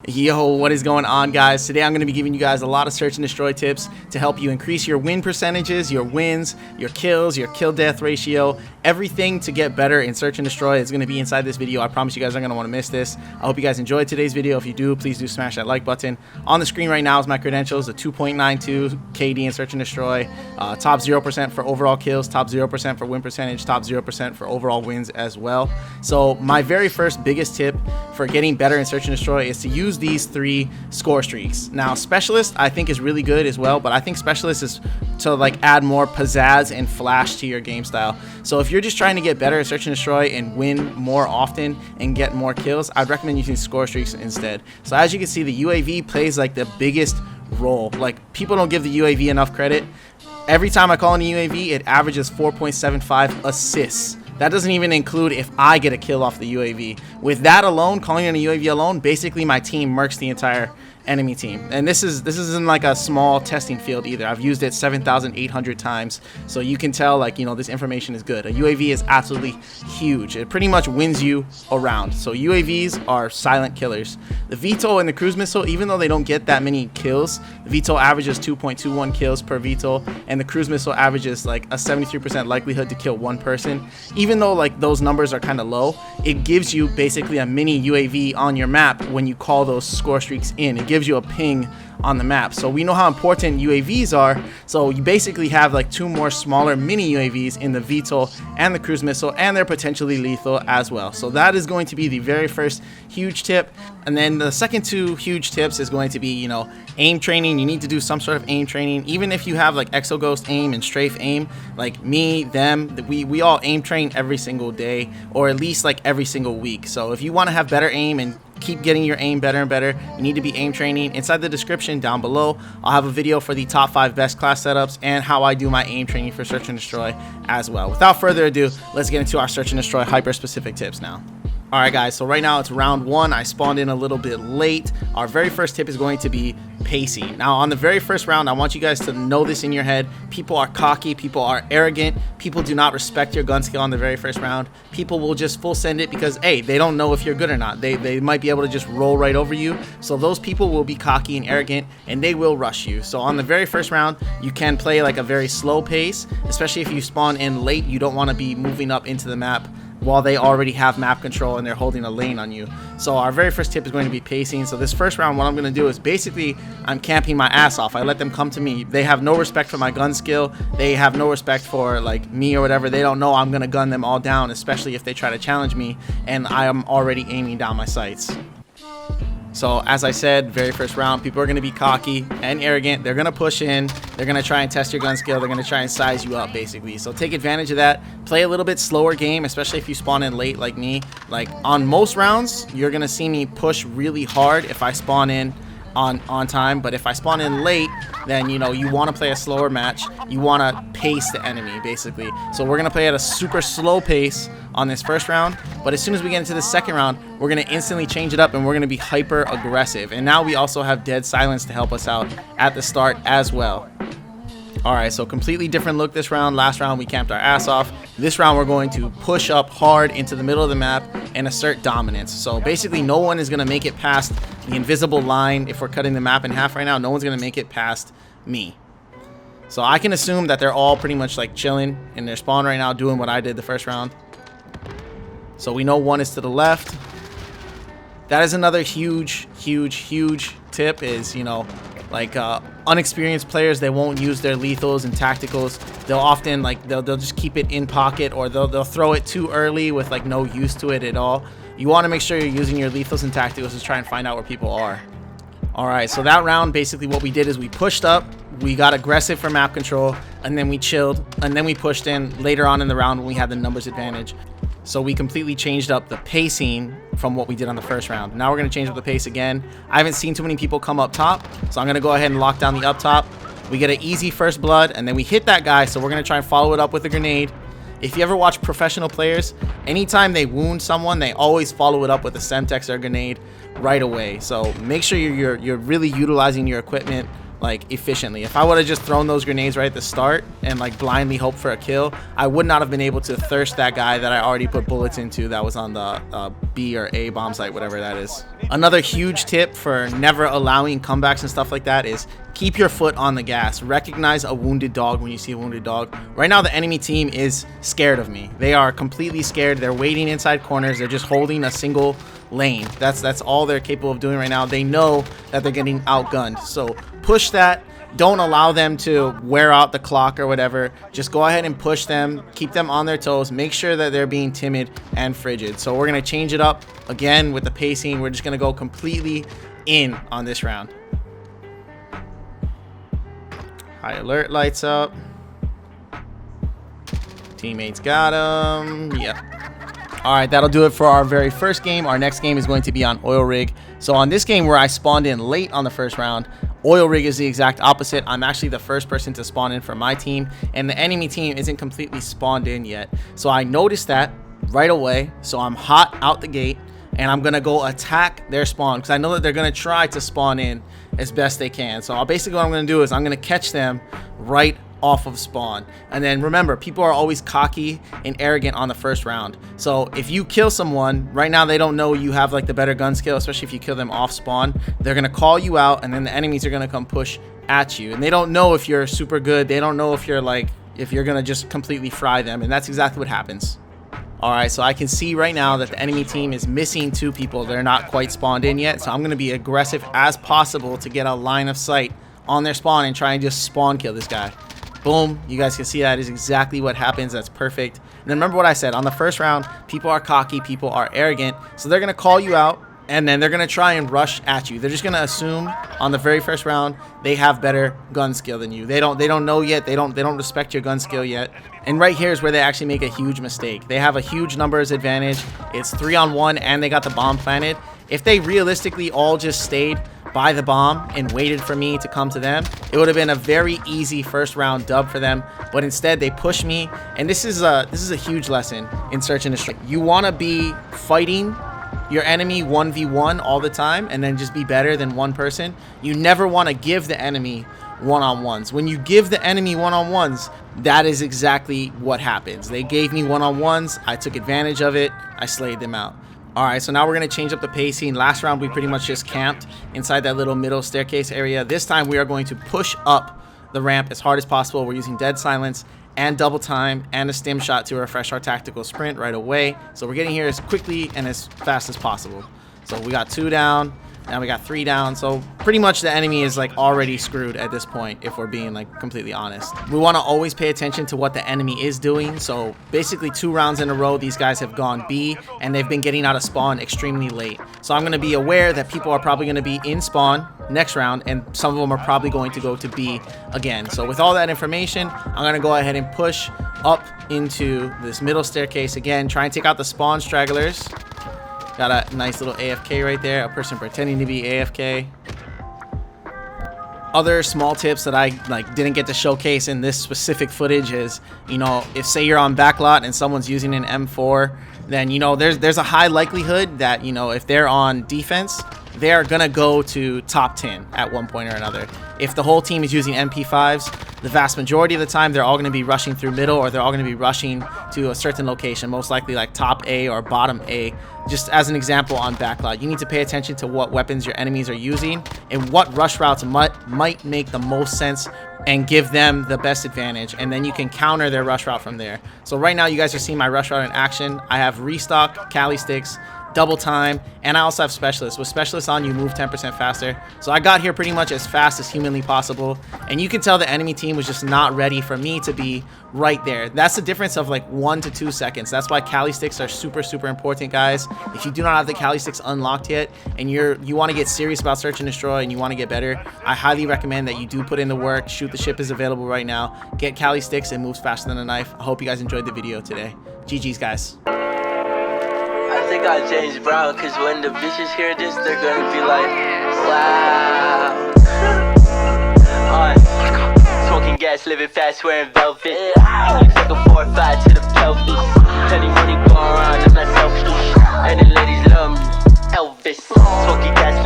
Yo, what is going on, guys? Today I'm going to be giving you guys a lot of search and destroy tips to help you increase your win percentages, your wins, your kills, your kill death ratio, everything to get better in search and destroy is going to be inside this video. I promise you guys aren't going to want to miss this. I hope you guys enjoyed today's video. If you do, please do smash that like button. On the screen right now is my credentials, the 2.92 KD in search and destroy, top 0% for overall kills, top 0% for win percentage, top 0% for overall wins as well. So my very first biggest tip for getting better in search and destroy is to use these 3 score streaks. Now specialist I think is really good as well, but I think specialist is to like add more pizzazz and flash to your game style. So if you're just trying to get better at search and destroy and win more often and get more kills, I'd recommend using score streaks instead. So as you can see, the UAV plays like the biggest role. Like, people don't give the UAV enough credit. Every time I call in a UAV, it averages 4.75 assists. That doesn't even include if I get a kill off the UAV. With that alone, calling in a UAV alone, basically my team murks the entire enemy team. And this isn't like a small testing field either. I've used it 7,800 times, so you can tell, like, you know, this information is good. A UAV is absolutely huge. It pretty much wins you around. So UAVs are silent killers. The VTOL and the cruise missile, even though they don't get that many kills, the VTOL averages 2.21 kills per VTOL, and the cruise missile averages like a 73% likelihood to kill one person. Even though like those numbers are kind of low, it gives you basically a mini UAV on your map when you call those score streaks in. It gives you a ping on the map. So we know how important UAVs are, so you basically have like 2 more smaller mini UAVs in the VTOL and the cruise missile, and they're potentially lethal as well. So that is going to be the very first huge tip. And then the second 2 huge tips is going to be, you know, aim training. You need to do some sort of aim training. Even if you have like exoghost aim and strafe aim, like me, them, we all aim train every single day, or at least like every single week. So if you want to have better aim and keep getting your aim better and better, you need to be aim training. Inside the description down below, I'll have a video for the top 5 best class setups and how I do my aim training for search and destroy as well. Without further ado, let's get into our search and destroy hyper specific tips now. Alright guys, so right now it's round 1. I spawned in a little bit late. Our very first tip is going to be pacing. Now on the very first round, I want you guys to know this in your head. People are cocky, people are arrogant, people do not respect your gun skill on the very first round. People will just full send it because, hey, they don't know if you're good or not. They might be able to just roll right over you. So those people will be cocky and arrogant, and they will rush you. So on the very first round, you can play like a very slow pace, especially if you spawn in late. You don't want to be moving up into the map while they already have map control and they're holding a lane on you. So our very first tip is going to be pacing. So this first round, what I'm going to do is basically I'm camping my ass off. I let them come to me. They have no respect for my gun skill. They have no respect for like me or whatever. They don't know I'm going to gun them all down, especially if they try to challenge me and I am already aiming down my sights. So as I said, very first round, people are going to be cocky and arrogant. They're going to push in. They're going to try and test your gun skill. They're going to try and size you up, basically. So take advantage of that. Play a little bit slower game, especially if you spawn in late like me. Like on most rounds, you're going to see me push really hard if I spawn in on time. But if I spawn in late, then, you know, you want to play a slower match. You want to pace the enemy, basically. So we're going to play at a super slow pace on this first round, but as soon as we get into the second round, we're going to instantly change it up and we're going to be hyper aggressive. And now we also have dead silence to help us out at the start as well. Alright, so completely different look this round. Last round we camped our ass off. This round we're going to push up hard into the middle of the map and assert dominance. So basically no one is going to make it past the invisible line. If we're cutting the map in half right now, no one's going to make it past me. So I can assume that they're all pretty much like chilling in their spawn right now, doing what I did the first round. So we know one is to the left. That is another huge tip is, you know, like unexperienced players, they won't use their lethals and tacticals. They'll often like they'll just keep it in pocket, or they'll throw it too early with like no use to it at all. You want to make sure you're using your lethals and tacticals to try and find out where people are. Alright, so that round, basically what we did is we pushed up, we got aggressive for map control, and then we chilled, and then we pushed in later on in the round when we had the numbers advantage. So we completely changed up the pacing from what we did on the first round. Now we're going to change up the pace again. I haven't seen too many people come up top, so I'm going to go ahead and lock down the up top. We get an easy first blood, and then we hit that guy, so we're going to try and follow it up with a grenade. If you ever watch professional players, anytime they wound someone, they always follow it up with a Semtex or a grenade right away. So make sure you're really utilizing your equipment like efficiently. If I would have just thrown those grenades right at the start and like blindly hoped for a kill, I would not have been able to thirst that guy that I already put bullets into that was on the B or A bomb site, whatever that is. Another huge tip for never allowing comebacks and stuff like that is keep your foot on the gas. Recognize a wounded dog when you see a wounded dog. Right now, the enemy team is scared of me. They are completely scared. They're waiting inside corners. They're just holding a single lane. That's all they're capable of doing right now. They know that they're getting outgunned. So push that. Don't allow them to wear out the clock or whatever. Just go ahead and push them. Keep them on their toes. Make sure that they're being timid and frigid. So we're going to change it up again with the pacing. We're just going to go completely in on this round. High alert lights up. Teammates got him. Yep. All right, that'll do it for our very first game. Our next game is going to be on Oil Rig. So on this game where I spawned in late on the first round, Oil Rig is the exact opposite. I'm actually the first person to spawn in for my team, and the enemy team isn't completely spawned in yet. So I noticed that right away. So I'm hot out the gate, and I'm gonna go attack their spawn because I know that they're gonna try to spawn in as best they can. So basically what I'm gonna do is I'm gonna catch them right off of spawn. And then remember, people are always cocky and arrogant on the first round. So if you kill someone right now, they don't know you have like the better gun skill, especially if you kill them off spawn. They're gonna call you out, and then the enemies are gonna come push at you, and they don't know if you're super good. They don't know if you're gonna just completely fry them, and that's exactly what happens. All right, so I can see right now that the enemy team is missing 2 people. They're not quite spawned in yet, so I'm gonna be aggressive as possible to get a line of sight on their spawn and try and just spawn kill this guy. Boom, you guys can see that is exactly what happens. That's perfect. And then remember what I said on the first round, people are cocky, people are arrogant, so they're gonna call you out, and then they're gonna try and rush at you. They're just gonna assume on the very first round they have better gun skill than you. They don't know yet. They don't respect your gun skill yet. And right here is where they actually make a huge mistake. They have a huge numbers advantage. It's 3-on-1, and they got the bomb planted. If they realistically all just stayed by the bomb and waited for me to come to them, it would have been a very easy first round dub for them. But instead they pushed me, and this is a huge lesson in search and destroy. You want to be fighting your enemy 1v1 all the time and then just be better than one person. You never want to give the enemy one-on-ones. When you give the enemy one-on-ones, that is exactly what happens. They gave me one-on-ones, I took advantage of it, I slayed them out. All right, so now we're going to change up the pacing. Last round, we pretty much just camped inside that little middle staircase area. This time, we are going to push up the ramp as hard as possible. We're using dead silence and double time and a stim shot to refresh our tactical sprint right away. So we're getting here as quickly and as fast as possible. So we got 2 down. Now we got 3 down. So pretty much the enemy is like already screwed at this point, if we're being like completely honest. We want to always pay attention to what the enemy is doing. So basically 2 rounds in a row, these guys have gone B, and they've been getting out of spawn extremely late. So I'm going to be aware that people are probably going to be in spawn next round, and some of them are probably going to go to B again. So with all that information, I'm going to go ahead and push up into this middle staircase again, try and take out the spawn stragglers. Got a nice little AFK right there, a person pretending to be AFK. Other small tips that I didn't get to showcase in this specific footage is, if say you're on backlot and someone's using an M4, then there's a high likelihood that if they're on defense, they're gonna go to top 10 at one point or another. If the whole team is using MP5s, the vast majority of the time they're all gonna be rushing through middle, or they're all gonna be rushing to a certain location, most likely like top A or bottom A. Just as an example on backlot, you need to pay attention to what weapons your enemies are using and what rush routes might make the most sense and give them the best advantage, and then you can counter their rush route from there. So right now you guys are seeing my rush route in action. I have restock, Cali sticks, double time, and I also have specialists. With specialists on, you move 10% faster. So I got here pretty much as fast as humanly possible, and you can tell the enemy team was just not ready for me to be right there. That's the difference of like 1 to 2 seconds. That's why Cali sticks are super important, guys. If you do not have the Cali sticks unlocked yet, and you want to get serious about search and destroy and you want to get better, I highly recommend that you do put in the work. Shoot the Ship is available right now. Get Cali sticks, it moves faster than a knife. I hope you guys enjoyed the video today. GG's, guys. I think I changed brown, cause when the bitches hear this, they're gonna be like, wow. Smoking gas, living fast, wearing velvet. Looks like a 4-5 to the pelvis. Plenty money going around, I'm not selfish. And the ladies love me, Elvis. Smoking gas.